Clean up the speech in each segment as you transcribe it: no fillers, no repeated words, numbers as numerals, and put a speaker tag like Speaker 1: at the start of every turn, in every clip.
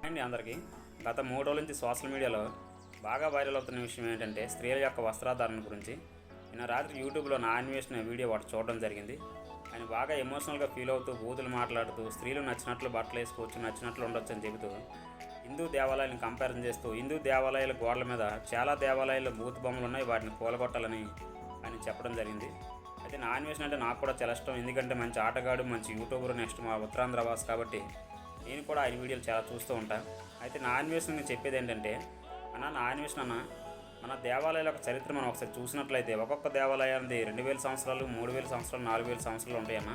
Speaker 1: అండి అందరికీ గత 3 రోజుల నుంచి సోషల్ మీడియాలో బాగా వైరల్ అవుతున్న విషయం ఏంటంటే స్త్రీల యొక్క వస్త్రధారణ గురించి. నిన్న రాత్రి యూట్యూబ్లో నా అన్వేషణ వీడియో ఒకటి చూడడం జరిగింది. ఆయన బాగా ఎమోషనల్గా ఫీల్ అవుతూ బూతులు మాట్లాడుతూ స్త్రీలు నచ్చినట్లు బట్టలు వేసుకోవచ్చు, నచ్చినట్లు ఉండొచ్చు అని చెబుతూ హిందూ దేవాలయాలను కంపారిజన్ చేస్తూ హిందూ దేవాలయాల గోడల మీద చాలా దేవాలయాల్లో బూత్ బొమ్మలు ఉన్నాయి, వాటిని కూలగొట్టాలని ఆయన చెప్పడం జరిగింది. అయితే నా అన్వేషణ అంటే నాకు కూడా చాలా ఇష్టం, ఎందుకంటే మంచి ఆటగాడు, మంచి యూట్యూబర్, నెక్స్ట్ మా ఉత్తరాంధ్ర వాస్ కాబట్టి నేను కూడా ఆయన వీడియోలు చాలా చూస్తూ ఉంటాను. అయితే నా అన్వేషణ నేను చెప్పేది ఏంటంటే నా అన్వేషణ మన దేవాలయాల యొక్క చరిత్ర మనం ఒకసారి చూసినట్లయితే ఒక్కొక్క దేవాలయానికి 2000 సంవత్సరాలు, 3000 సంవత్సరాలు, 4000 సంవత్సరాలు ఉంటాయన్న.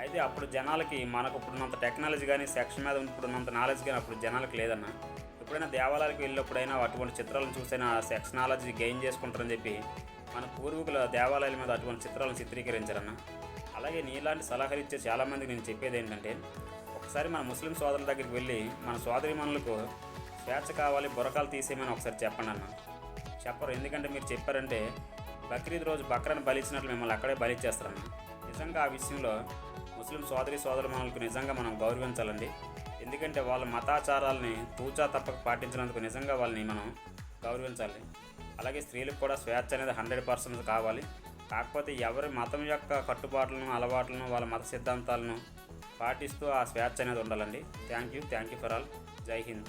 Speaker 1: అయితే అప్పుడు జనాలకి మనకు ఇప్పుడున్నంత టెక్నాలజీ కానీ సెక్షన్ మీద ఇప్పుడున్నంత నాలెడ్జ్ కానీ అప్పుడు జనాలకు లేదన్న. ఎప్పుడైనా దేవాలయాలకు వెళ్ళినప్పుడైనా అటువంటి చిత్రాలను చూసైనా సెక్షనాలజీ గెయిన్ చేసుకుంటారని చెప్పి మన పూర్వీకుల దేవాలయాల మీద అటువంటి చిత్రాలను చిత్రీకరించారన్న. అలాగే నీలాంటి సలహాలు ఇచ్చే చాలామందికి నేను చెప్పేది ఏంటంటే ఒకసారి మన ముస్లిం సోదరుల దగ్గరికి వెళ్ళి మన సోదరిమణులకు స్వేచ్ఛ కావాలి, బురకాలు తీసేయమని ఒకసారి చెప్పండి అన్న. చెప్పరు, ఎందుకంటే మీరు చెప్పారంటే బక్రీద్ రోజు బక్రాన్ని బలిచ్చినట్లు మిమ్మల్ని అక్కడే బలిచ్చేస్తారన్న. నిజంగా ఆ విషయంలో ముస్లిం సోదరిమణులకు నిజంగా మనం గౌరవించాలండి. ఎందుకంటే వాళ్ళ మతాచారాలని తూచా తప్పక పాటించినందుకు నిజంగా వాళ్ళని మనం గౌరవించాలి. అలాగే స్త్రీలకు కూడా స్వేచ్ఛ అనేది 100% కావాలి. కాకపోతే ఎవరి మతం యొక్క కట్టుబాట్లను, అలవాట్లను, వాళ్ళ మత సిద్ధాంతాలను పాటిస్తూ ఆ స్వేచ్ఛ అనేది ఉండాలండి. Thank you for all. జై హింద్.